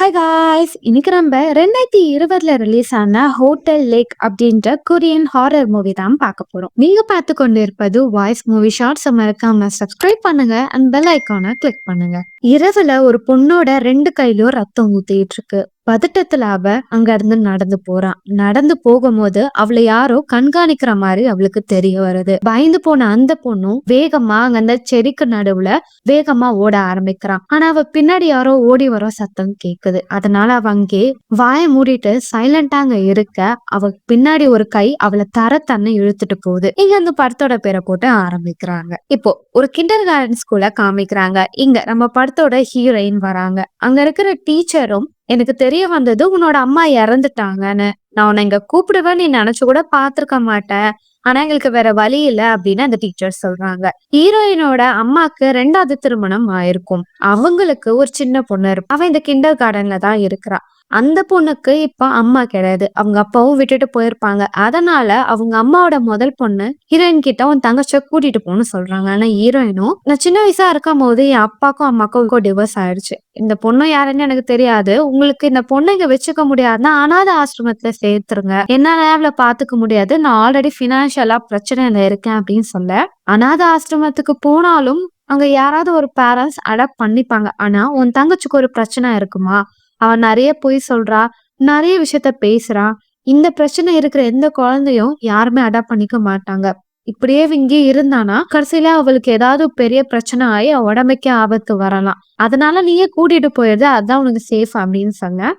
Hi guys, இன்னைக்கு நம்ம 2020ல release ஆன ஹோட்டல் லேக் அப்படின்ற கொரியன் ஹாரர் மூவி தான் பார்க்க போறோம். நீங்க பார்த்து கொண்டு இருப்பது வாய்ஸ் மூவி ஷார்ட்ஸ். மறக்காம சப்ஸ்கிரைப் பண்ணுங்க அண்ட் பெல் ஐக்கானை கிளிக் பண்ணுங்க. இரவுல ஒரு பொண்ணோட 2 கையிலும் ரத்தம் ஊத்திட்டு இருக்கு. பதட்டத்துல அவ அங்க இருந்து நடந்து போறான். நடந்து போகும்போது அவளை யாரோ கண்காணிக்கிற மாதிரி அவளுக்கு தெரிய வருது. பயந்து போன அந்த பொண்ணும் வேகமா அங்க அந்த செடிக்கு நடுவுல வேகமா ஓட ஆரம்பிக்கிறான். ஆனா அவ பின்னாடி யாரோ ஓடி வர சத்தம் கேக்குது. அதனால அவ அங்கே வாயை மூடிட்டு சைலண்டா அங்க இருக்க, அவ பின்னாடி ஒரு கை அவளை தன்னை இழுத்துட்டு போகுது. இங்க அந்த படத்தோட பேரை போட்டு ஆரம்பிக்கிறாங்க. இப்போ ஒரு கிண்டர் கார்டன் ஸ்கூல்ல காமிக்கிறாங்க. இங்க நம்ம படத்தோட ஹீரோயின் வராங்க. அங்க இருக்கிற டீச்சரும், எனக்கு தெரிய வந்தது உன்னோட அம்மா இறந்துட்டாங்கன்னு. நான் உன்னை இங்க கூப்பிடுவேன் நீ நினைச்சு கூட பாத்திருக்க மாட்டேன். ஆனா எங்களுக்கு வேற வழி இல்ல அப்படின்னு அந்த டீச்சர் சொல்றாங்க. ஹீரோயினோட அம்மாக்கு 2வது திருமணம் ஆயிருக்கும். அவங்களுக்கு ஒரு சின்ன பொண்ணு இருக்கும். அவ இந்த கிண்டர் கார்டன்ல தான் இருக்கிறா. அந்த பொண்ணுக்கு இப்ப அம்மா கிடையாது. அவங்க அப்பாவும் விட்டுட்டு போயிருப்பாங்க. அதனால அவங்க அம்மாவோட முதல் பொண்ணு ஹீரோயின் கிட்ட உன் தங்கச்சியை கூட்டிட்டு போன்னு சொல்றாங்க. ஆனா ஹீரோயினும், நான் சின்ன வயசா இருக்கும் போது என் அப்பாக்கும் அம்மாக்கும் டிவோர்ஸ் ஆயிடுச்சு. இந்த பொண்ணு யாருன்னு எனக்கு தெரியாது. உங்களுக்கு இந்த பொண்ணை இங்க வச்சுக்க முடியாதுன்னா அனாதை ஆசிரமத்துல சேர்த்துருங்க. என்னால அவளை பாத்துக்க முடியாது. நான் ஆல்ரெடி பினான்சியலா பிரச்சனையில இருக்கேன் அப்படின்னு சொல்ல, அனாதை ஆசிரமத்துக்கு போனாலும் அங்க யாராவது ஒரு பேரண்ட்ஸ் அடாப்ட் பண்ணிப்பாங்க. ஆனா உன் தங்கச்சிக்கு ஒரு பிரச்சனை இருக்குமா? அவன் நிறைய பொய் சொல்றா, நிறைய விஷயத்த பேசுறா. இந்த பிரச்சனை இருக்கிற எந்த குழந்தையும் யாருமே அடாப்ட் பண்ணிக்க மாட்டாங்க. இப்படியே இங்கே இருந்தானா கடைசியில அவளுக்கு ஏதாவது பெரிய பிரச்சனை ஆகி அவ உடம்புக்கே ஆபத்து வரலாம். அதனால நீயே கூட்டிட்டு போயிடுது, அதான் உனக்கு சேஃப் அப்படின்னு சொன்ன.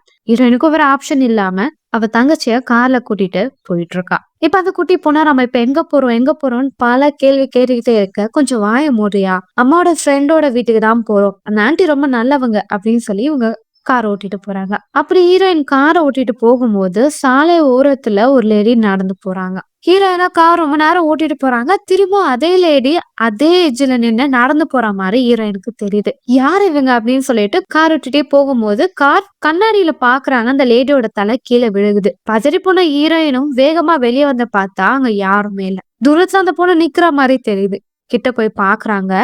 எனக்கு ஒரு ஆப்ஷன் இல்லாம அவ தங்கச்சிய கார்ல கூட்டிட்டு போயிட்டு இருக்கா. இப்ப அந்த குட்டி பொண்ணா நம்ம இப்ப எங்க போறோம்னு பல கேள்வி கேட்டுக்கிட்டே இருக்க, கொஞ்சம் வாய மூடியா, அம்மாவோட ஃப்ரெண்டோட வீட்டுக்கு தான் போறோம், அந்த ஆண்டி ரொம்ப நல்லவங்க அப்படின்னு சொல்லி இவங்க கார் ஓட்டிட்டு போறாங்க. அப்படி ஹீரோயின் காரை ஓட்டிட்டு போகும்போது சாலை ஓரத்துல ஒரு லேடி நடந்து போறாங்க. ஹீரோயினா கார் ரொம்ப நேரம் ஓட்டிட்டு போறாங்க. திரும்ப அதே லேடி அதே எட்ஜ்ல நின்று நடந்து போற மாதிரி ஹீரோயினுக்கு தெரியுது. யார் இவங்க அப்படின்னு சொல்லிட்டு கார் விட்டுட்டே போகும்போது கார் கண்ணாடியில பாக்குறாங்க. அந்த லேடியோட தலை கீழே விழுகுது. பதறி போன ஹீரோயினும் வேகமா வெளியே வந்து பார்த்தா அங்க யாருமே இல்ல. தூரத்துல அந்த பொண்ணு நிக்கிற மாதிரி தெரியுது. கிட்ட போய் பாக்குறாங்க.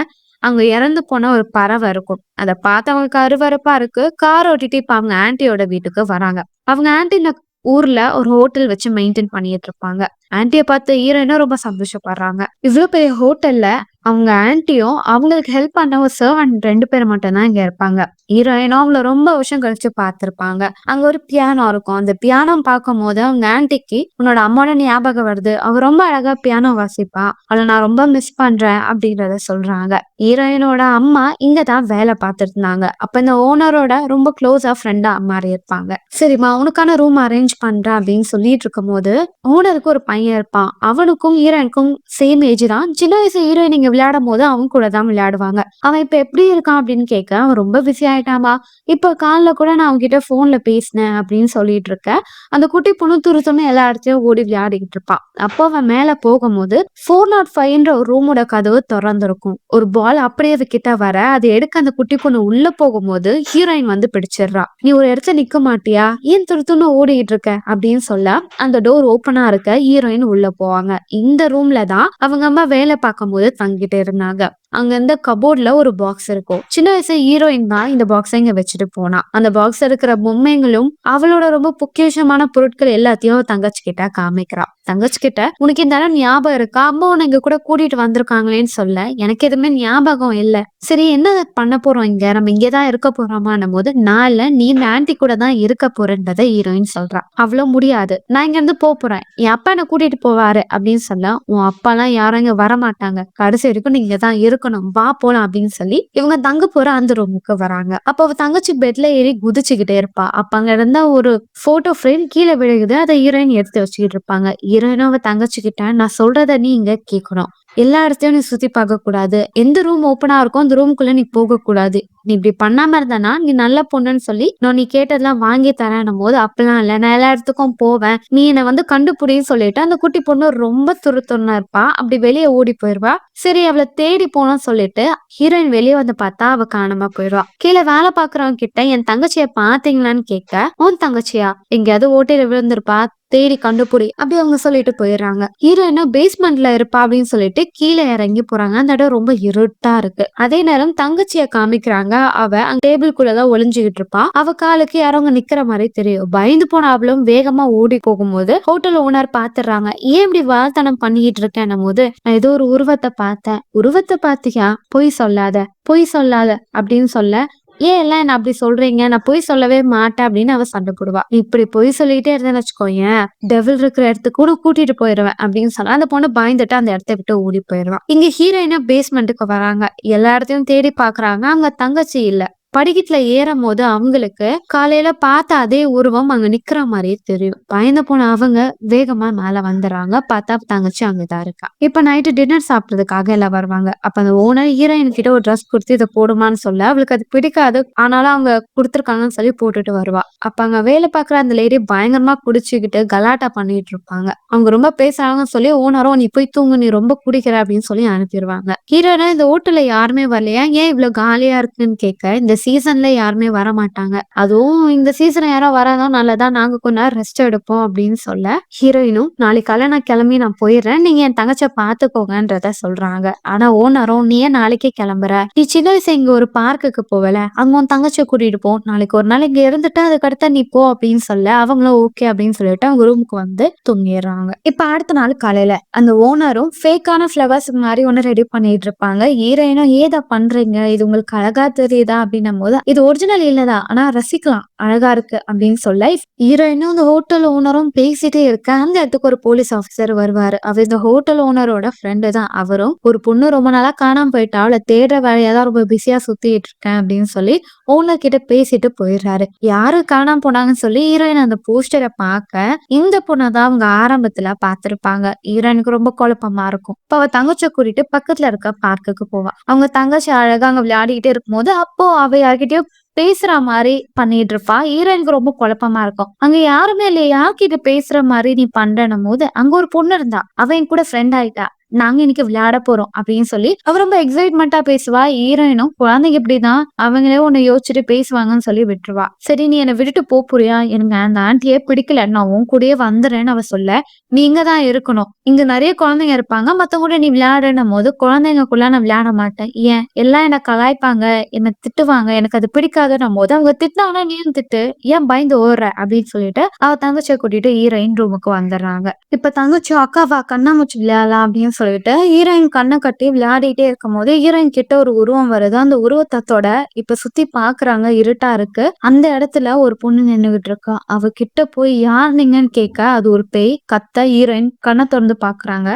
அங்க இறந்து போன ஒரு பறவை இருக்கும். அதை பார்த்து அவங்களுக்கு அருவருப்பா இருக்கு. கார் ஓட்டிட்டு இப்ப அவங்க ஆன்ட்டியோட வீட்டுக்கு வராங்க. அவங்க ஆன்ட்டி இந்த ஊர்ல ஒரு ஹோட்டல் வச்சு மெயின்டைன் பண்ணிட்டு இருப்பாங்க. ஆன்ட்டிய பார்த்து ஹீரோயினும் ரொம்ப சந்தோஷப்படுறாங்க. இவ்வளவு பெரிய ஹோட்டல்ல அவங்க ஆன்ட்டியும் அவங்களுக்கு ஹெல்ப் பண்ண ஒரு சர்வன்ட் 2 பேர் மட்டும் தான் இங்க இருப்பாங்க. ஹீரோயினும் அவங்கள ரொம்ப வருஷம் கழிச்சு பார்த்திருப்பாங்க. அங்க ஒரு பியானோ இருக்கும். அந்த பியானோ பார்க்கும் போது அவங்க ஆன்ட்டிக்கு உன்னோட அம்மாவோட ஞாபகம் வருது, அவ ரொம்ப அழகா பியானோ வாசிப்பா, அவளை நான் ரொம்ப மிஸ் பண்றேன் அப்படின்றத சொல்றாங்க. ஹீரோயினோட அம்மா இங்கதான் வேலை பார்த்துட்டு இருந்தாங்க. அப்ப இந்த ஓனரோட ரொம்ப க்ளோஸா ஃப்ரெண்டா மாறி இருப்பாங்க. சரிம்மா உனக்கான ரூம் அரேஞ்ச் பண்றேன் அப்படின்னு சொல்லிட்டு இருக்கும் போது, ஓனருக்கு ஒரு பையன் இருப்பான். அவனுக்கும் ஹீரோயினுக்கும் சேம் ஏஜ் தான். சின்ன வயசு ஹீரோயின் இங்க விளையாடும் போது அவங்க கூட தான் விளையாடுவாங்க. அவன் இப்ப எப்படி இருக்கான் அப்படின்னு கேட்க, அவன் ரொம்ப பிஸி ஆயிட்டாமா. இப்ப காலைல கூட நான் அவன்கிட்ட போன்ல பேசினேன் அப்படின்னு சொல்லிட்டு இருக்க. அந்த குட்டி பொண்ணு துருத்துன்னு எல்லா இடத்தையும் ஓடி விளையாடிக்கிட்டு இருப்பான். அப்போ அவன் மேல போகும்போது 405 ஒரு ரூமோட கதவு திறந்திருக்கும். ஒரு பால் அப்படியே கிட்ட வர அதை எடுக்க அந்த குட்டி பொண்ணு உள்ள போகும்போது ஹீரோயின் வந்து பிடிச்சிடுறா. நீ ஒரு இடத்துல நிக்க மாட்டியா, ஏன் துருத்துன்னு ஓடிட்டு இருக்க அப்படின்னு சொல்ல, அந்த டோர் ஓப்பனா இருக்க ஹீரோயின் உள்ள போவாங்க. இந்த ரூம்ல தான் அவங்க அம்மா வேலை பார்க்கும் போது தங்கிட்டு இருந்தாங்க. அங்க இருந்த கபோர்ட்ல ஒரு பாக்ஸ் இருக்கும். சின்ன வயசு ஹீரோயின் தான் இந்த பாக்ஸை இங்க வச்சுட்டு போனா. அந்த பாக்ஸ் இருக்கிற பொம்மைகளும் அவளோட ரொம்ப பொக்கிஷமான பொருட்கள் எல்லாத்தையும் தங்கச்சி கிட்ட காமிக்கிறா. தங்கச்சி கிட்ட, உனக்கு இந்த இடம் ஞாபகம் இருக்கா, அம்மா உன்னை இங்க கூட கூட்டிட்டு வந்திருக்காங்களேன்னு சொல்ல, எனக்கு எதுவுமே ஞாபகம் இல்ல. சரி என்ன பண்ண போறோம் இங்க, நம்ம இங்கதான் இருக்க போறோமான்னும் போது, நான் இல்ல நீ இந்த ஆன்ட்டி கூட தான் இருக்க போறேன்றத ஹீரோயின் சொல்றா. அவ்வளவு முடியாது, நான் இங்க இருந்து போறேன், என் அப்பா என்ன கூட்டிட்டு போவாரு அப்படின்னு சொல்ல, உன் அப்பா எல்லாம் யாரும் இங்க வரமாட்டாங்க, கடைசி வரைக்கும் நீங்க தான் இருக்கணும், வா போலாம் அப்படின்னு சொல்லி இவங்க தங்க போற அந்த ரூமுக்கு வராங்க. அப்ப அவ தங்கச்சி பெட்ல ஏறி குதிச்சுக்கிட்டே இருப்பா. அப்ப அங்க இருந்தா ஒரு போட்டோ ஃப்ரேம் கீழே விழுகுது. அதை ஹீரோயின் எடுத்து வச்சுக்கிட்டு இருப்பாங்க. ஹீரோயினும் அவ தங்கச்சி கிட்ட, நான் சொல்றத நீ இங்க கேட்கணும், எல்லா இடத்தையும் நீ சுத்தி பார்க்க கூடாது, எந்த ரூம் ஓப்பனா இருக்கும் அந்த ரூம்குள்ள நீ போக கூடாது, நீ இப்படி பண்ணாம இருந்தானா நீ நல்ல பொண்ணுன்னு சொல்லி நான் நீ கேட்டதெல்லாம் வாங்கி தரேன்னும் போது, அப்பெல்லாம் இல்ல நான் எல்லா இடத்துக்கும் போவேன், நீ என்னை வந்து கண்டுபிடின்னு சொல்லிட்டு அந்த குட்டி பொண்ணு ரொம்ப துருத்துன்னா இருப்பா. அப்படி வெளியே ஓடி போயிருவா. சரி அவளை தேடி போனோம் சொல்லிட்டு ஹீரோயின் வெளியே வந்து பார்த்தா அவ காணாம போயிடுவா. கீழே வேலை பாக்குறவங்க கிட்ட என் தங்கச்சிய பாத்தீங்களான்னு கேட்க, உன் தங்கச்சியா எங்கேயாவது ஓட்டையில விழுந்திருப்பா, தேடி கண்டுபிடி அப்படி அவங்க சொல்லிட்டு போயிடுறாங்க. ஹீரோயினும் பேஸ்மெண்ட்ல இருப்பா அப்படின்னு சொல்லிட்டு கீழே இறங்கி போறாங்க. அந்த இடம் ரொம்ப இருட்டா இருக்கு. அதே நேரம் தங்கச்சிய காமிக்கிறாங்க. அவ அங்க டேபிள்குள்ளதான் ஒளிஞ்சுகிட்டு இருப்பா. அவ காலுக்கு யாரோ அங்க நிக்கிற மாதிரி தெரியும். பயந்து போன அவளும் வேகமா ஓடி போகும்போது ஹோட்டல் ஓனர் பாத்துறாங்க. ஏன் இப்படி வால்தனம் பண்ணிட்டு இருக்கேன் போது, நான் ஏதோ ஒரு உருவத்தை பார்த்தேன். உருவத்தை பாத்தியா? பொய் சொல்லாத, பொய் சொல்லாத அப்படின்னு சொல்ல, ஏன் எல்லாம் என்ன அப்படி சொல்றீங்க, நான் பொய் சொல்லவே மாட்டேன் அப்படின்னு அவ சண்டை போடுவா. இப்படி பொய் சொல்லிட்டே இருந்தேன்னு வச்சுக்கோயேன், டெவில் இருக்கிற இடத்துக்கு கூட கூட்டிட்டு போயிடுவேன் அப்படின்னு சொல்ல அந்த பொண்ணு பயந்துட்டு அந்த இடத்த விட்டு ஓடி போயிடுவான். இங்க ஹீரோயினா பேஸ்மெண்ட்டுக்கு வராங்க. எல்லா இடத்தையும் தேடி பாக்குறாங்க. அங்க தங்கச்சி இல்ல. படிக்கட்டுல ஏறும் போது அவங்களுக்கு காலையில பார்த்த அதே உருவம் அங்க நிக்கிற மாதிரியே தெரியும். பயந்து போன அவங்க வேகமா மேல வந்துடுறாங்க. பார்த்தா தங்கச்சி அங்கதான் இருக்கா. இப்ப நைட்டு டின்னர் சாப்பிடுறதுக்காக எல்லாம் வருவாங்க. அப்ப அந்த ஓனர் ஹீரோயின் கிட்ட ஒரு ட்ரெஸ் கொடுத்து இதை போடுமான்னு சொல்ல அவளுக்கு அது பிடிக்காது. ஆனாலும் அவங்க கொடுத்துருக்காங்கன்னு சொல்லி போட்டுட்டு வருவா. அப்ப அங்க வேலை பார்க்குற அந்த லேடி பயங்கரமா குடிச்சுக்கிட்டு கலாட்டா பண்ணிட்டு இருப்பாங்க. அவங்க ரொம்ப பேசுறாங்கன்னு சொல்லி ஓனரும் நீ போய் தூங்கு, நீ ரொம்ப குடிக்கிற அப்படின்னு சொல்லி அனுப்பிடுவாங்க. ஹீரோயினா இந்த ஹோட்டல்ல யாருமே வரலையா, ஏன் இவ்வளவு காலியா இருக்குன்னு கேட்க இந்த சீசன்ல யாருமே வர மாட்டாங்க, அதுவும் இந்த சீசன் யாரோ வராதான் நல்லதா, நாங்க கொஞ்ச நேரம் ரெஸ்ட் எடுப்போம் அப்படின்னு சொல்ல ஹீரோயினும் நாளைக்கு காலை நான் கிளம்பி நான் போயிடுறேன், நீங்க என் தங்கச்ச பாத்துக்கோங்கன்றத சொல்றாங்க. ஆனா ஓனரும் நீ ஏன் நாளைக்கே கிளம்புற, நீ சின்ன வயசு இங்க ஒரு பார்க்குக்கு போவல, அங்க உன் தங்கச்ச கூட்டிட்டு போ, நாளைக்கு ஒரு நாள் இங்க இருந்துட்டு அதுக்கடுத்த நீ போ அப்படின்னு சொல்ல அவங்களும் ஓகே அப்படின்னு சொல்லிட்டு அவங்க ரூமுக்கு வந்து தூங்கிடுறாங்க. இப்ப அடுத்த நாள் காலையில அந்த ஓனரும் ஃபேக்கான ஃபிளவர்ஸ் மாதிரி ஒண்ணு ரெடி பண்ணிட்டு இருப்பாங்க. ஹீரோயினும் ஏதா பண்றீங்க, இது உங்களுக்கு அழகா தெரியுதா அப்படின்னும் போது இது ஒரிஜினல் இல்லதா, ஆனா ரசிக்கலாம், அழகா இருக்கு அப்படின்னு சொல்ல ஹீரோயினும் இந்த ஹோட்டல் ஓனரும் பேசிட்டே இருக்க அந்த இடத்துக்கு ஒரு போலீஸ் ஆபீசர் வருவாரு. அவர் இந்த ஹோட்டல் ஓனரோட ஃப்ரெண்டு தான். அவரும் ஒரு பொண்ணு ரொம்ப நாளா காணாம போயிட்டா, அவளை தேடுற வேலையா தான் ரொம்ப பிஸியா சுத்திட்டு இருக்கேன் அப்படின்னு சொல்லி ஓனர் கிட்ட பேசிட்டு போயிடுறாரு. யாரு காணாம போனாங்கன்னு சொல்லி ஹீரோயின் அந்த போஸ்டரை பார்க்க இந்த பொண்ணை தான் அவங்க ஆரம்பத்துல பாத்திருப்பாங்க. ஹீரோயினுக்கு ரொம்ப குழப்பமா இருக்கும். இப்ப அவ தங்கச்சியை கூட்டிட்டு பக்கத்துல இருக்க பார்க்குக்கு போவா. அவங்க தங்கச்சி அழகா அங்க விளையாடிக்கிட்டே இருக்கும்போது அப்போ அவ யார்கிட்டயோ பேசுற மாதிரி பண்ணிட்டு இருப்பா. ஹீரோயினுக்கு ரொம்ப குழப்பமா இருக்கும். அங்க யாருமே இல்லையா, யார்கிட்ட பேசுற மாதிரி நீ பண்றனும் போது அங்க ஒரு பொண்ணு இருந்தா, அவ என் கூட ஃப்ரெண்ட் ஆயிட்டா, நாங்க இன்னைக்கு விளையாட போறோம் அப்படின்னு சொல்லி அவ ரொம்ப எக்ஸைட்மெண்டா பேசுவா. ஹீரோயினும் குழந்தைங்க இப்படிதான், அவங்களே உன்னை யோசிச்சுட்டு பேசுவாங்கன்னு சொல்லி விட்டுருவா. சரி நீ என்னை விட்டுட்டு போறியா, எனக்கு அந்த ஆண்டியே பிடிக்கல, நான் உன் கூடயே வந்துடுறேன்னு அவ சொல்ல, நீ இங்கதான் இருக்கணும், இங்க நிறைய குழந்தைங்க இருப்பாங்க, மத்தவங்க கூட நீ விளையாடுனும் போது குழந்தைங்கக்குள்ள நான் விளையாட மாட்டேன், ஏன் எல்லாம் என்ன கலாய்ப்பாங்க, என்ன திட்டுவாங்க, எனக்கு அது பிடிக்காதுன்னும் போது அவங்க திட்டாங்கன்னா நீயும் திட்டு, ஏன் பயந்து ஓடுற அப்படின்னு சொல்லிட்டு அவ தங்கச்சியை கூட்டிட்டு ஹீரோயின் ரூமுக்கு வந்துடுறாங்க. இப்ப தங்கச்சியும் அக்காவா கண்ணாமூச்சி விளையாடலாம் அப்படின்னு சொல்லிட்டு ஹீரோயின் கண்ணை கட்டி விளையாடிட்டே இருக்கும் போது ஹீரோயின் கிட்ட ஒரு உருவம் வருது. அந்த உருவத்தோட இப்ப சுத்தி பாக்குறாங்க, இருட்டா இருக்கு. அந்த இடத்துல ஒரு பொண்ணு நின்னுகிட்டு இருக்கா. அவ கிட்ட போய் யார் நீங்கன்னு கேட்க அது ஒரு பேய். கத்த ஹீரோயின் கண்ணை திறந்து பாக்குறாங்க.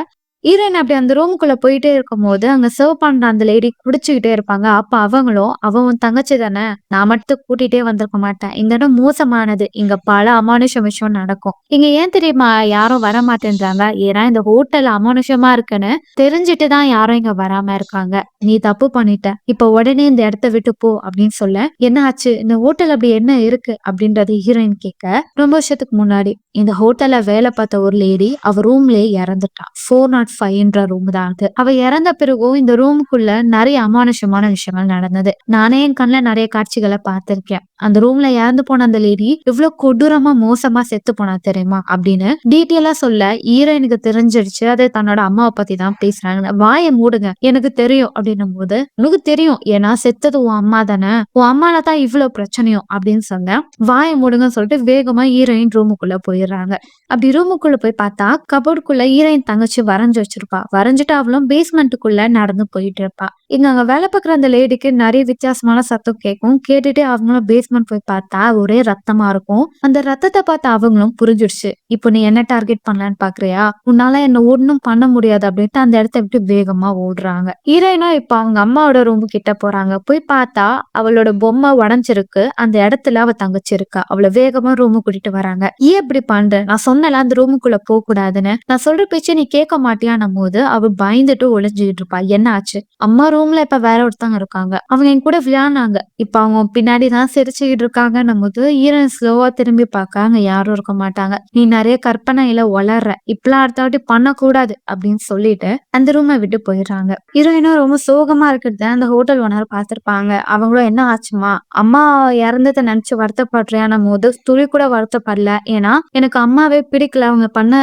ஹீரோயின் அப்படி அந்த ரூமுக்குள்ள போயிட்டே இருக்கும்போது அங்க சர்வ் பண்ற அந்த லேடி குடிச்சுக்கிட்டே இருப்பாங்க. அப்ப அவங்களும் அவ உன் தங்கச்சி தானே, நான் மட்டும் கூட்டிட்டே வந்திருக்க மாட்டேன், இந்த இடம் மோசமானது, இங்க பல அமானுஷ விஷயம் நடக்கும், இங்க ஏன் தெரியுமா யாரும் வர மாட்டேன்றாங்க, ஏன்னா இந்த ஹோட்டல் அமானுஷமா இருக்குன்னு தெரிஞ்சுட்டு தான் யாரும் இங்க வராம இருக்காங்க, நீ தப்பு பண்ணிட்ட, இப்ப உடனே இந்த இடத்த விட்டு போ அப்படின்னு சொல்ல, என்ன ஆச்சு, இந்த ஹோட்டல் அப்படி என்ன இருக்கு அப்படின்றது ஹீரோயின் கேட்க, ரொம்ப வருஷத்துக்கு முன்னாடி இந்த ஹோட்டல்ல வேலை பார்த்த ஒரு லேடி அவ ரூம்லயே இறந்துட்டா. 405 ரூம் தான் அது. அவ இறந்த பிறகும் இந்த ரூமுக்குள்ள நிறைய அமானுஷமான விஷயங்கள் நடந்தது. நானே என் கண்ணுல நிறைய காட்சிகளை பார்த்திருக்கேன். அந்த ரூம்ல இறந்து போன அந்த லேடி இவ்வளவு கொடூரமா மோசமா செத்து போனா தெரியுமா அப்படின்னு டீட்டெயிலா சொல்ல ஹீரோயினுக்கு தெரிஞ்சிருச்சு அது தன்னோட அம்மாவை பத்தி தான் பேசுறாங்க. வாயை மூடுங்க, எனக்கு தெரியும் அப்படின்னும் போது, உனக்கு தெரியும் ஏன்னா செத்தது உன் அம்மா தானே, உன் அம்மால தான் இவ்வளவு பிரச்சனையும் அப்படின்னு சொன்ன, வாயை மூடுங்கன்னு சொல்லிட்டு வேகமா ஹீரோயின் ரூமுக்குள்ள போயிடுறாங்க. அப்படி ரூமுக்குள்ள போய் பார்த்தா கபோர்டுக்குள்ள ஹீரோயின் தங்கச்சி வரைஞ்சு வச்சிருப்பா. வரைஞ்சிட்டு அவளும் பேஸ்மெண்ட்டுக்குள்ள நடந்து போயிட்டு இருப்பா. இங்க அங்க வேலை பார்க்குற அந்த லேடிக்கு நிறைய வித்தியாசமான சத்தம் கேட்கும். கேட்டுட்டு அவங்களும் பேஸ்மெண்ட் போய் பார்த்தா ஒரே ரத்தமா இருக்கும். அந்த ரத்தத்தை பார்த்து அவங்களும் புரிஞ்சிடுச்சு, இப்போ நீ என்ன டார்கெட் பண்ணலான்னு பாக்குறியா, உன்னால என்ன ஒண்ணும் பண்ண முடியாது அப்படின்ட்டு அந்த இடத்த விட்டு வேகமா ஓடுறாங்க. ஹீரோயினா இப்ப அவங்க அம்மாவோட ரூம் கிட்ட போறாங்க. போய் பார்த்தா அவளோட பொம்மை உடஞ்சிருக்கு. அந்த இடத்துல அவ தங்கச்சி இருக்கா. அவளை வேகமா ரூமு கூட்டிட்டு வராங்க. ஏன் இப்படி பண்ற, நான் சொன்னல அந்த ரூமுக்குள்ள போக கூடாதுன்னு, நான் சொல்ற பேச்சு நீ கேட்க மாட்டியா இல்லன்னும் போது அவ பயந்துட்டு ஒளிஞ்சுகிட்டு இருப்பா. என்ன ஆச்சு? அம்மா ரூம்ல இப்ப வேற ஒருத்தவங்க இருக்காங்க. அவங்க என் கூட விளையாடுனாங்க. இப்ப அவங்க பின்னாடி தான் சிரிச்சுக்கிட்டு இருக்காங்கன்னும் போது ஹீரோயின் ஸ்லோவா திரும்பி பார்க்க அங்க யாரும் இருக்க மாட்டாங்க. நீ நிறைய கற்பனையில வளர்ற. இப்பலாம் அடுத்த வாட்டி பண்ணக்கூடாது அப்படின்னு சொல்லிட்டு அந்த ரூமை விட்டு போயிடுறாங்க. ஹீரோயினும் ரொம்ப சோகமா இருக்கிறத அந்த ஹோட்டல் ஓனர் பார்த்திருப்பாங்க. அவங்களும் என்ன ஆச்சுமா? அம்மா இறந்ததை நினைச்சு வருத்தப்படுறியான்னும் போது துளி கூட வருத்தப்படல. ஏன்னா எனக்கு அம்மாவே பிடிக்கல. அவங்க பண்ண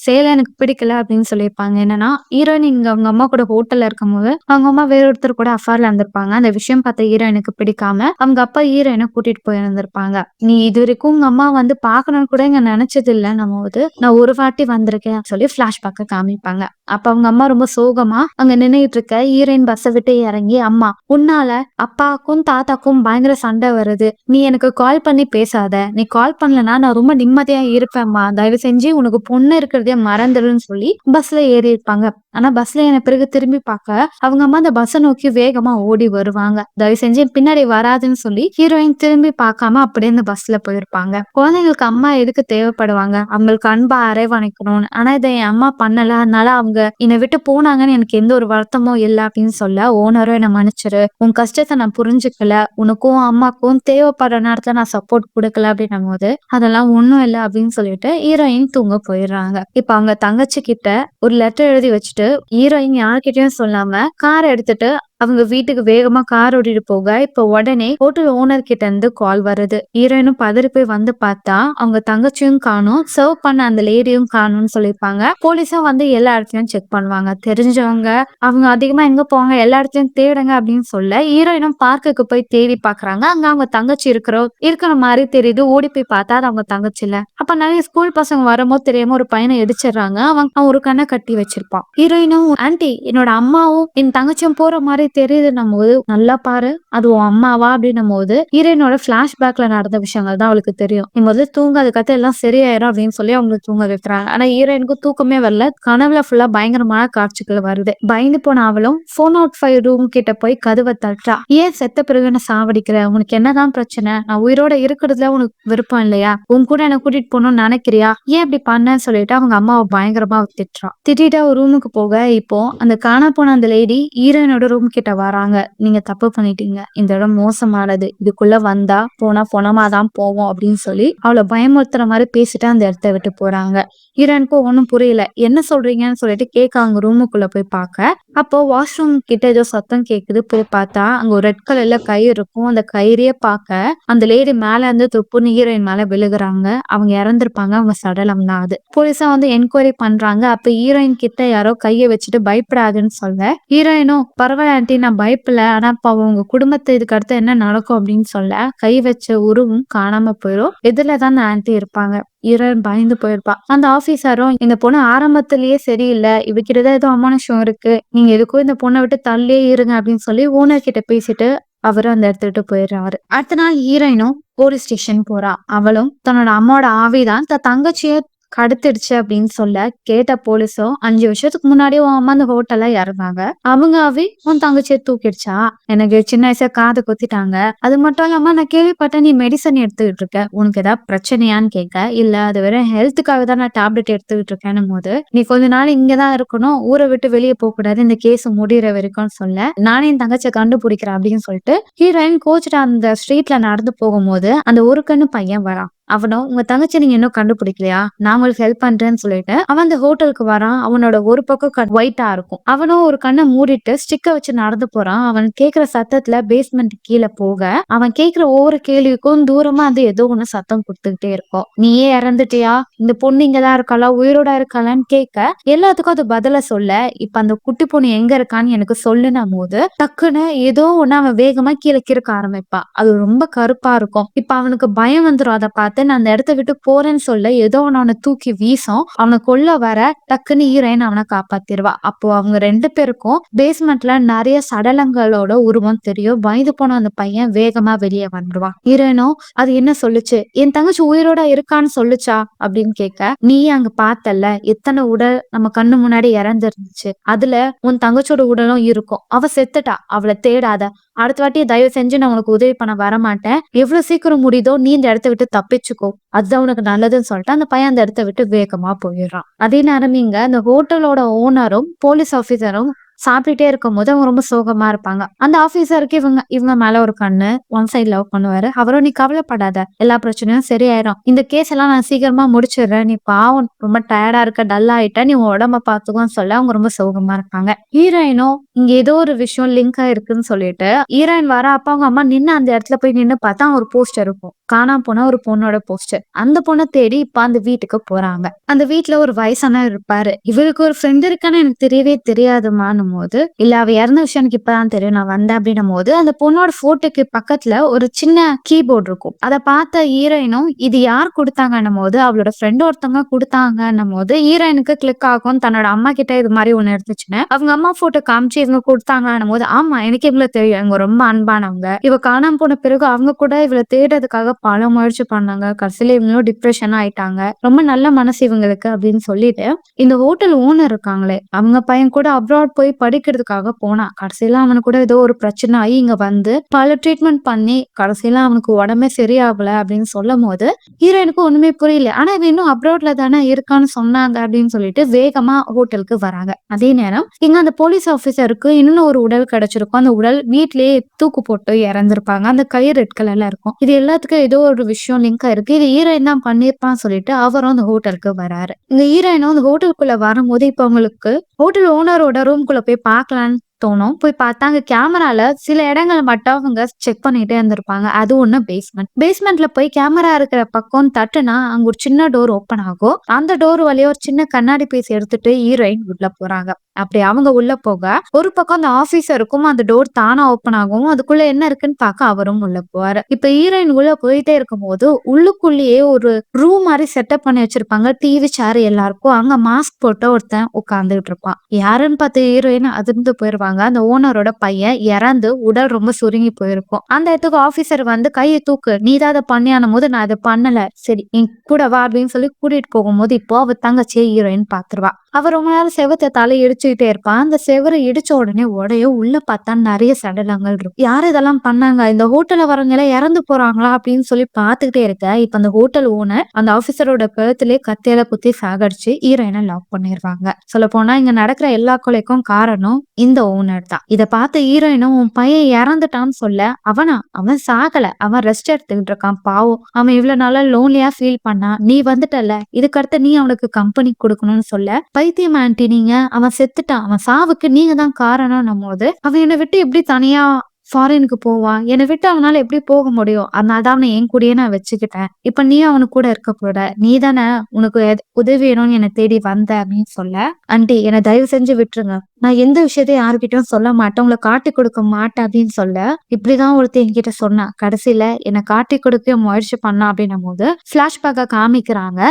செயலை எனக்கு பிடிக்கல அப்படின்னு சொல்லியிருப்பாங்க. என்னன்னா ஹீரோயின் இங்க அவங்க அம்மா கூட ஹோட்டல்ல இருக்கும்போது அவங்க அம்மா வேற ஒருத்தர் கூட அஃபேர்ல இருந்திருப்பாங்க. அந்த விஷயம் பார்த்த ஹீரோயினுக்கு பிடிக்காம அவங்க அப்பா ஹீரோயினை கூட்டிட்டு போயிருந்திருப்பாங்க. நீ இது வரைக்கும் உங்க அம்மா வந்து பார்க்கணும்னு கூட இங்க நினைச்சது இல்லன்னும் போது நான் ஒரு வாட்டி வந்திருக்கேன் சொல்லி பிளாஷ்பேக்க காமிப்பாங்க. அப்ப அவங்க அம்மா ரொம்ப சோகமா அங்க நின்னுட்டு இருக்க ஹீரோயின் பஸ்ஸை விட்டு இறங்கி, அம்மா உன்னால அப்பாக்கும் தாத்தாக்கும் பயங்கர சண்டை வருது. நீ எனக்கு கால் பண்ணி பேசாத. நீ கால் பண்ணலனா நான் ரொம்ப நிம்மதியா இருப்பேன்மா. தயவு செஞ்சு உனக்கு பொண்ணு இருக்கிறதே மறந்துடுன்னு சொல்லி பஸ்ல ஏறி இருப்பாங்க. ஆனா பஸ்ல என்ன பிறகு திரும்பி பார்க்க அவங்க அம்மா அந்த பஸ்ஸை நோக்கி வேகமா ஓடி வருவாங்க. தயவு செஞ்சு என் பின்னாடி வராதுன்னு சொல்லி ஹீரோயின் திரும்பி பார்க்காம அப்படியே இந்த பஸ்ல போயிருப்பாங்க. குழந்தைங்களுக்கு அம்மா எதுக்கு தேவைப்படுவாங்க? அவங்களுக்கு அன்பா அரவணைக்கணும்னு. ஆனா இதை என் அம்மா பண்ணல. அதனால அவங்க என்னை விட்டு போனாங்கன்னு எனக்கு எந்த ஒரு வருத்தமும் இல்லை அப்படின்னு சொல்ல, ஓனரும் என்னை மன்னிச்சிரு. உன் கஷ்டத்தை நான் புரிஞ்சுக்கல. உனக்கும் அம்மாக்கும் தேவைப்படுற நேரத்துல நான் சப்போர்ட் கொடுக்கல அப்படின்னும் போது அதெல்லாம் ஒண்ணும் இல்லை அப்படின்னு சொல்லிட்டு ஹீரோயின் தூங்க போயிடுறாங்க. இப்ப அவங்க தங்கச்சி கிட்ட ஒரு லெட்டர் எழுதி வச்சுட்டு ஹீரோயின் யார்கிட்டயும் சொல்லாம கார் எடுத்துட்டு அவங்க வீட்டுக்கு வேகமா கார் ஓட்டிட்டு போக இப்ப உடனே ஹோட்டல் ஓனர் கிட்ட இருந்து கால் வருது. ஹீரோயினும் பதறி போய் வந்து பார்த்தா அவங்க தங்கச்சியும் காணும், சர்வ் பண்ண அந்த லேடியும் காணும்னு சொல்லியிருப்பாங்க. போலீஸும் வந்து எல்லா இடத்துலயும் செக் பண்ணுவாங்க. தெரிஞ்சவங்க அவங்க அதிகமா எங்க போவாங்க எல்லா இடத்துலயும் தேடுங்க அப்படின்னு சொல்ல ஹீரோயினும் பார்க்குக்கு போய் தேடி பாக்குறாங்க. அங்க அவங்க தங்கச்சி இருக்கிற மாதிரி தெரியுது. ஓடி போய் பார்த்தா அது அவங்க தங்கச்சி இல்ல. அப்ப நிறைய ஸ்கூல் பசங்க வரும்போது தெரியாம ஒரு பையனை இடிச்சிடுறாங்க. அவன் ஒரு கண்ணை கட்டி வச்சிருப்பான். ஹீரோயினும் ஆன்ட்டி என்னோட அம்மாவும் என் தங்கச்சியும் போற மாதிரி தெரியுதுன்னும் போது நல்லா பாரு அது உன் அம்மாவா அப்படின்னும் போது ஹீரோயினோட பிளாஷ்பேக்ல நடந்த விஷயங்கள் தான் அவளுக்கு தெரியும். நீ முதல்ல தூங்க, அதுக்கடுத்து எல்லாம் சரியாயிரும் அப்படின்னு சொல்லி அவங்களுக்கு தூங்க வைக்கிறாங்க. ஆனா ஹீரோயினுக்கு தூக்கமே வரல. கனவுல ஃபுல்லா பயங்கரமான காட்சிகள் வருது. பயந்து போன அவளும் 405 ரூம் கிட்ட போய் கதவை தட்டா. ஏன் செத்த பிறகு என்ன சாவடிக்கிற? உனக்கு என்னதான் பிரச்சனை? நான் உயிரோட இருக்கிறதுல உனக்கு விருப்பம் இல்லையா? உன் கூட என்ன கூட்டிட்டு போகணும்னு நினைக்கிறியா? ஏன் இப்படி பண்ணன்னு சொல்லிட்டு அவங்க அம்மாவை பயங்கரமா திட்டுறான். திட்டிட்டு ஒரு ரூமுக்கு போக இப்போ அந்த காண போன அந்த லேடி ஹீரோயினோட ரூம் கிட்ட வராங்க. நீங்க தப்பு பண்ணிட்டீங்க. இந்த இடம் மோசமானது. இதுக்குள்ள வந்தா போனா பொணமாதான் போவோம் அப்படின்னு சொல்லி அவளை பயமுறுத்துற மாதிரி பேசிட்டு அந்த இடத்த விட்டு போறாங்க. ஹீரோயினுக்கும் ஒன்னும் புரியல. என்ன சொல்றீங்கன்னு சொல்லிட்டு கேட்க அவங்க ரூமுக்குள்ள போய் பார்க்க அப்போ வாஷ்ரூம் கிட்ட ஏதோ சத்தம் கேக்குது. போய் பார்த்தா அங்க ஒரு ரெட் கலர்ல கயிறு இருக்கும். அந்த கயிறையே பார்க்க அந்த லேடி மேல இருந்து துப்புன்னு ஹீரோயின் மேல விழுகுறாங்க. அவங்க இறந்திருப்பாங்க. அவங்க சடலம் தான் அது. போலீஸா வந்து என்கொயரி பண்றாங்க. அப்ப ஹீரோயின் கிட்ட யாரோ கையை வச்சுட்டு பயப்படாதுன்னு சொல்ல ஹீரோயினும் பரவாயில்ல ஆண்டி நான் பயப்படல. ஆனா இப்ப அவங்க குடும்பத்தை இதுக்கு அடுத்து என்ன நடக்கும் அப்படின்னு சொல்ல கை வச்ச உருவும் காணாம போயிடும். எதிரிலதான் அந்த ஆன்டி இருப்பாங்க. ஹீரோயின் பயந்து போயிருப்பா. அந்த ஆபீசரும் இந்த பொண்ணு ஆரம்பத்திலேயே சரியில்லை, இவகிட்டதான் ஏதோ அமானுஷம் இருக்கு, நீங்க எதுக்கும் இந்த பொண்ணை விட்டு தள்ளியே இருங்க அப்படின்னு சொல்லி ஓனர் கிட்ட பேசிட்டு அவரும் அந்த இடத்த விட்டு போயிடுறாரு. அடுத்த நாள் ஹீரோயினும் போலீஸ் ஸ்டேஷன் போறா. அவளும் தன்னோட அம்மாவோட ஆவிதான் தன் தங்கச்சிய கடத்திடுச்சு அப்படின்னு சொல்ல கேட்ட போலீஸும் 5 வருஷத்துக்கு முன்னாடி உன் அம்மா அந்த ஹோட்டல்ல இறந்தாங்க, அவங்க ஆவி உன் தங்கச்சியை தூக்கிடுச்சா? எனக்கு சின்ன வயசுல காது குத்திட்டாங்க. அது மட்டும் இல்லாம நான் கேள்விப்பட்டேன் நீ மெடிசன் எடுத்துக்கிட்டு இருக்க, உனக்கு ஏதாவது பிரச்சனையான்னு கேட்க இல்ல அது வெறும் ஹெல்த்துக்காக தான் நான் டேப்லெட் எடுத்துக்கிட்டு இருக்கேன்னும் போது நீ கொஞ்ச நாள் இங்கதான் இருக்கணும், ஊரை விட்டு வெளியே போக கூடாது, இந்த கேஸ் முடிகிற வரைக்கும் சொல்ல நானே என் தங்கச்சியை கண்டுபிடிக்கிறேன் அப்படின்னு சொல்லிட்டு ஹீரோயின் கோச்சிட்டு அந்த ஸ்ட்ரீட்ல நடந்து போகும்போது அந்த ஒரு கண்ணு பையன் வரான். அவனும் உங்க தங்கச்சி நீங்க இன்னும் கண்டுபிடிக்கலையா, நான் உங்களுக்கு ஹெல்ப் பண்றேன்னு சொல்லிட்டு அவன் அந்த ஹோட்டலுக்கு வரான். அவனோட ஒரு பக்கம் ஒயிட்டா இருக்கும். அவனும் ஒரு கண்ணை மூடிட்டு ஸ்டிக்க வச்சு நடந்து போறான். அவன் கேக்குற சத்தத்துல பேஸ்மெண்ட் கீழே போக அவன் கேக்குற ஒவ்வொரு கேள்விக்கும் தூரமா அது ஏதோ ஒண்ணு சத்தம் கொடுத்துக்கிட்டே இருக்கும். நீயே இறந்துட்டியா, இந்த பொண்ணு இங்கதான் இருக்காளா, உயிரோட இருக்காளான்னு கேட்க எல்லாத்துக்கும் அது பதில சொல்ல இப்ப அந்த குட்டி பொண்ணு எங்க இருக்கான்னு எனக்கு சொல்லுன போது டக்குன்னு ஏதோ ஒண்ணு அவன் வேகமா கீழே கிறுக்க ஆரம்பிப்பான். அது ரொம்ப கருப்பா இருக்கும். இப்ப அவனுக்கு பயம் வந்துடும். அதை பார்த்து நான் அந்த இடத்த விட்டு போறேன்னு சொல்ல ஏதோ அவனை தூக்கி வீசும். அவனை கொல்ல வர டக்குன்னு ஹீரோயின் அவனை காப்பாத்திடுவா. அப்போ அவங்க 2 பேருக்கும் பேஸ்மெண்ட்ல நிறைய சடலங்களோட உருவம் தெரியும். பயந்து போன அந்த பையன் வேகமா வெளியே வந்துடுவான். ஹீரோயினும் அது என்ன சொல்லுச்சு, என் தங்கச்சி உயிரோட இருக்கான்னு சொல்லுச்சா அப்படின்னு கேட்க நீ அங்க பார்த்தல எத்தனை உடல் நம்ம கண்ணு முன்னாடி இறந்துருந்துச்சு, அதுல உன் தங்கச்சியோட உடலும் இருக்கும். அவ செத்துட்டா, அவளை தேடாத. அடுத்த வாட்டி தயவு செஞ்சு நான் உனக்கு உதவி பண்ண வரமாட்டேன். எவ்வளவு சீக்கிரம் முடியுதோ நீ இந்த இடத்த விட்டு தப்பிச்சு வச்சுக்கோ, அதுதான் உனக்கு நல்லதுன்னு சொல்லிட்டு அந்த பையன் அந்த இடத்த விட்டு வேகமா போயிடுறான். அதே நேரம் இங்க அந்த ஹோட்டலோட ஓனரும் போலீஸ் ஆபீசரும் சாப்பிட்டுட்டே இருக்கும்போது அவங்க ரொம்ப சோகமா இருப்பாங்க. அந்த ஆபீசருக்கு இவங்க இவங்க மேல ஒரு கண்ணு, ஒன் சைடு லவ் பண்ணுவாரு. அவரும், நீ கவலைப்படாத, எல்லா பிரச்சனையும் சரியாயிரும், இந்த கேஸ் எல்லாம் நான் சீக்கிரமா முடிச்சிடுறேன், நீ பாவம் ரொம்ப டயர்டா இருக்க, டல் ஆயிட்ட, நீ உன் உடம்ப பாத்துக்கோன்னு சொல்ல அவங்க ரொம்ப சோகமா இருப்பாங்க. ஹீரோயினும் இங்க ஏதோ ஒரு விஷயம் லிங்க் ஆயிருக்குன்னு சொல்லிட்டு ஹீரோயின் வர அப்ப அவங்க அம்மா நின்னு அந்த இடத்துல போய் நின்னு பார்த்தா ஒரு போஸ்டர் இருக்கும், காணாம போன ஒரு பொண்ணோட போஸ்டர். அந்த பொண்ணை தேடி இப்ப அந்த வீட்டுக்கு போறாங்க. அந்த வீட்டுல ஒரு வயசானவர் இருப்பாரு. இவருக்கு ஒரு ஃப்ரெண்ட் இருக்கான்னு எனக்கு தெரியவே தெரியாதுமான்னும் போது, இல்ல அவ இறந்த விஷயம் எனக்கு இப்பதான் தெரியும், நான் வந்தேன் அப்படின்னும் போது அந்த பொண்ணோட போட்டோக்கு பக்கத்துல ஒரு சின்ன கீபோர்டு இருக்கும். அதை பார்த்த ஹீரோயினும் இது யார் கொடுத்தாங்கன்னும் போது அவளோட ஃப்ரெண்ட் ஒருத்தவங்க கொடுத்தாங்கன்னும் போது ஹீரோயினுக்கு கிளிக் ஆகும். தன்னோட அம்மா கிட்ட இது மாதிரி ஒண்ணு இருந்துச்சுன்னு அவங்க அம்மா போட்டோ காமிச்சு இவங்க கொடுத்தாங்கன்னும் போது, ஆமா எனக்கு இவ்வளவு தெரியும், இவங்க ரொம்ப அன்பானவங்க, இவ காணாம போன பிறகு அவங்க கூட இவளை தேடுறதுக்காக பல முயற்சி பண்ணாங்க, கடைசியில இவங்களும் டிப்ரெஷன் ஆயிட்டாங்க, ரொம்ப நல்ல மனசு இவங்களுக்கு அப்படின்னு சொல்லிட்டு இந்த ஹோட்டல் ஓனர் இருக்காங்களே அவங்க பையன் கூட அப்ராட் போய் படிக்கிறதுக்காக போனா. கடைசியில அவனுக்கு கூட ஏதோ ஒரு பிரச்சனை ஆகி இங்க வந்து பல ட்ரீட்மெண்ட் பண்ணி கடைசியில அவனுக்கு உடம்பே சரியாகல அப்படின்னு சொல்லும் போது ஹீரோயினுக்கு ஒண்ணுமே புரியல. ஆனா இவன் இன்னும் அப்ராட்ல தானே இருக்கான்னு சொன்னாங்க அப்படின்னு சொல்லிட்டு வேகமா ஹோட்டலுக்கு வராங்க. அதே நேரம் இங்க அந்த போலீஸ் ஆபீசருக்கு இன்னும் ஒரு உடல் கிடைச்சிருக்கும். அந்த உடல் வீட்லயே தூக்கு போட்டு இறந்திருப்பாங்க. அந்த கை ரெட் கலர்ல இருக்கும். இது எல்லாத்துக்கும் ஏதோ ஒரு விஷயம் லிங்கா இருக்கு, இது ஹீரோயின் தான் பண்ணிருப்பான்னு சொல்லிட்டு அவரும் அந்த ஹோட்டலுக்கு வராரு. இந்த ஹீரோயினும் அந்த ஹோட்டலுக்குள்ள வரும்போது இப்ப அவங்களுக்கு ஹோட்டல் ஓனரோட ரூம்குள்ள போய் பார்க்கலான்னு தோணும். போய் பார்த்தா அங்க கேமரால சில இடங்களை மட்டும் அவங்க செக் பண்ணிட்டே இருந்திருப்பாங்க. அது ஒண்ணு பேஸ்மெண்ட்ல போய் கேமரா இருக்கிற பக்கம் தட்டுனா அங்க ஒரு சின்ன டோர் ஓபன் ஆகும். அந்த டோர் வழியா ஒரு சின்ன கண்ணாடி பீஸ் எடுத்துட்டு ஹீரோயின் உள்ள போறாங்க. அப்படி அவங்க உள்ள போக ஒரு பக்கம் அந்த ஆபீசருக்கும் அந்த டோர் தானா ஓபன் ஆகும். அதுக்குள்ள என்ன இருக்குன்னு பார்க்க அவரும் உள்ள போவாரு. இப்ப ஹீரோயின் உள்ள போயிட்டே இருக்கும் போது உள்ளுக்குள்ளேயே ஒரு ரூம் மாதிரி செட்டப் பண்ணி வச்சிருப்பாங்க. டிவி சேர் எல்லாருக்கும். அங்க மாஸ்க் போட்டு ஒருத்தன் உட்கார்ந்துட்டு இருப்பான். யாருன்னு பார்த்து ஹீரோயின் அதிர்ந்து போயிருவாங்க. அந்த ஓனரோட பையன் இறந்து உடல் ரொம்ப சுருங்கி போயிருக்கும். அந்த இடத்துக்கு ஆபீசர் வந்து கையை தூக்கு, நீ தான் அதை பண்ணியானும் போது, நான் அதை பண்ணல, சரி என் கூட வா அப்படின்னு சொல்லி கூட்டிட்டு போகும்போது இப்போ அவ தங்கச்சியை ஹீரோயின் பாத்துருவா. அவர் ரொம்ப நேரம் செவத்தை தலை இடிச்சுக்கிட்டே இருப்பான். அந்த செவரை இடிச்ச உடனே உடையோ உள்ள பார்த்தா நிறைய சடலங்கள் இருக்கும். யாரு இதெல்லாம் பண்ணாங்க, இந்த ஹோட்டல்ல வரவங்க எல்லாம் இறந்து போறாங்களா அப்படின்னு சொல்லி பாத்துக்கிட்டே இருக்க இப்ப அந்த ஹோட்டல் ஓனர் அந்த ஆபீசரோட கழுத்திலே கத்தியில குத்தி சாகடிச்சு ஹீரோயினை லாக் பண்ணிடுவாங்க. சொல்ல போனா இங்க நடக்கிற எல்லா கொலைக்கும் காரணம் இந்த ஓனர் தான். இதை பார்த்த ஹீரோயினும் உன் பையன் இறந்துட்டான்னு சொல்ல, அவன் சாகல, அவன் ரெஸ்ட் எடுத்துக்கிட்டு இருக்கான், பாவம், அவன் இவ்வளவு நாளா லோன்லியா ஃபீல் பண்ணா, நீ வந்துட்டல, இதுக்கடுத்து நீ அவனுக்கு கம்பெனி கொடுக்கணும்னு சொல்ல, பைத்தியம் ஆன்ட்டி நீங்க, அவன் செத்துட்டான், அவன் சாவுக்கு நீங்க தான் காரணம்னும் போது அவன் என்னை விட்டு எப்படி தனியா ஃபாரினுக்கு போவான், என்னை விட்டு அவனால எப்படி போக முடியும், அதனாலதான் அவனை என் கூடயே நான் வச்சுக்கிட்டேன், இப்ப நீ அவனு கூட இருக்க போற, நீ தானே உனக்கு உதவி வேணும்னு என்னை தேடி வந்த அப்படின்னு சொல்ல, ஆண்டி என்னை தயவு செஞ்சு விட்டுருங்க, நான் எந்த விஷயத்தையும் யாருக்கிட்டும் சொல்ல மாட்டேன், உங்களை காட்டி கொடுக்க மாட்டேன் அப்படின்னு சொல்ல, இப்படிதான் ஒருத்தர் என்கிட்ட சொன்னா, கடைசியில என்னை காட்டி கொடுக்க முயற்சி பண்ணா அப்படின்னும் போது பிளாஷ்பேக்கை காமிக்கிறாங்க.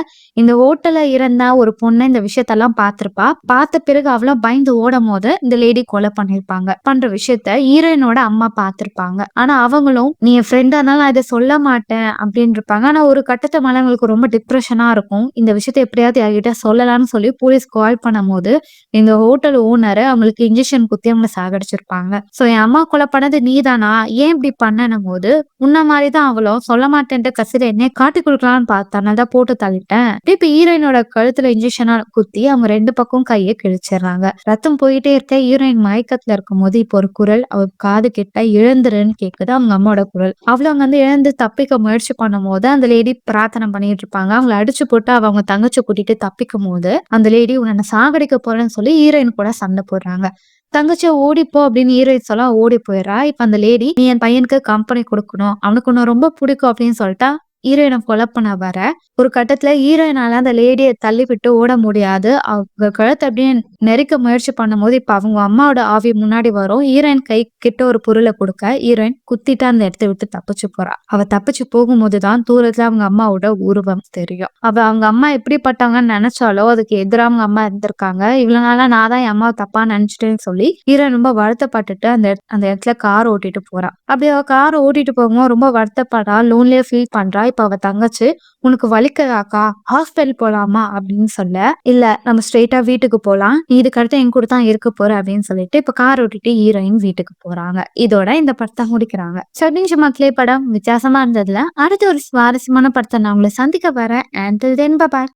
இந்த ஹோட்டல்ல இருந்த ஒரு பொண்ணு இந்த விஷயத்தெல்லாம் பார்த்திருப்பா. பார்த்த பிறகு அவளும் பயந்து ஓடும் போது இந்த லேடி கொலை பண்ணிருப்பாங்க. பண்ற விஷயத்த ஹீரோயினோட அம்மா பார்த்திருப்பாங்க. ஆனா அவங்களும் நீ என் ஃப்ரெண்டா இருந்தாலும் நான் இதை சொல்ல மாட்டேன் அப்படின்னு இருப்பாங்க. ஆனா ஒரு கட்டத்து மேல அவங்களுக்கு ரொம்ப டிப்ரெஷனா இருக்கும். இந்த விஷயத்த எப்படியாவது யார்கிட்ட சொல்லலாம்னு சொல்லி போலீஸ் கால் பண்ணும் போது இந்த ஹோட்டல் ஓனர் அவங்களுக்கு இன்ஜெக்ஷன் குத்தி அவங்களை சாகடிச்சிருப்பாங்க. சோ என் அம்மா கொலை பண்ணது நீதானா, ஏன் இப்படி பண்ணனும் போது உன்ன மாதிரிதான் அவளும் சொல்ல மாட்டேன்ட்டு கசில என்னை காட்டி கொடுக்கலாம்னு பார்த்தா தான் போட்டு தள்ளிட்டேன். இப்ப ஹீரோயினோட கழுத்துல இன்ஜெக்ஷனா குத்தி அவங்க ரெண்டு பக்கம் கையை கிழிச்சிடுறாங்க. ரத்தம் போயிட்டே இருக்க ஹீரோயின் மயக்கத்துல இருக்கும் போது இப்போ ஒரு குரல் அவ காது கிட்ட இழந்துருன்னு கேக்குது. அவங்க அம்மாவோட குரல். அவள அங்க வந்து இழந்து தப்பிக்க முயற்சி பண்ணும் போது அந்த லேடி பிரார்த்தனை பண்ணிட்டு இருப்பாங்க. அவங்களை அடிச்சு போட்டு அவங்க தங்கச்சி கூட்டிட்டு தப்பிக்கும் போது அந்த லேடி உன்னை சாகடிக்க போறேன்னு சொல்லி ஹீரோயின் கூட சண்டை போடுறாங்க. தங்கச்சிய ஓடிப்போ அப்படின்னு ஹீரோயின் சொல்ல ஓடி போயிடுறா. இப்ப அந்த லேடி நீ என் பையனுக்கு கம்பெனி கொடுக்கணும், அவனுக்கு உன்னை ரொம்ப பிடிக்கும் அப்படின்னு சொல்லிட்டா ஹீரோயினை கொலை பண்ண வர ஒரு கட்டத்துல ஹீரோயினால அந்த லேடியை தள்ளி விட்டு ஓட முடியாது. அவங்க கழுத்தை அப்படியே நெரிக்க முயற்சி பண்ணும் போது இப்ப அவங்க அம்மாவோட ஆவி முன்னாடி வரும். ஹீரோயின் கை கிட்ட ஒரு பொருளை கொடுக்க ஹீரோயின் குத்திட்டு அந்த இடத்த விட்டு தப்பிச்சு போறா. அவ தப்பிச்சு போகும்போதுதான் தூரத்துல அவங்க அம்மாவோட உருவம் தெரியும். அவங்க அம்மா எப்படிப்பட்டவங்கன்னு நினைச்சாலோ அதுக்கு எதிராக அவங்க அம்மா இருந்திருக்காங்க. இவ்வளவு நாளா நான் தான் என் அம்மாவை தப்பா நினைச்சிட்டேன்னு சொல்லி ஹீரோயின் ரொம்ப வருத்தப்பட்டுட்டு அந்த இடத்துல கார் ஓட்டிட்டு போறா. அப்படி அவ கார் ஓட்டிட்டு போகும்போது ரொம்ப வருத்தப்படுறா, லோன்லியா ஃபீல் பண்றா. இப்ப அவ தங்கச்சி உனக்கு வலிக்குதாக்கா ஹாஸ்பிட்டல் போலாமா அப்படின்னு சொல்ல, இல்ல நம்ம ஸ்ட்ரெயிட்டா வீட்டுக்கு போலாம், நீ இதுக்கடுத்து என் கூட தான் இருக்க போற அப்படின்னு சொல்லிட்டு இப்ப கார் ஓட்டிட்டு ஹீரோயின் வீட்டுக்கு போறாங்க. இதோட இந்த படத்தை முடிக்கிறாங்க. சர்டின் மக்களே படம் வித்தியாசமா இருந்ததுல அடுத்த ஒரு சுவாரஸ்யமான படத்தை நான் உங்களை சந்திக்க வரேன். Until then, bye bye.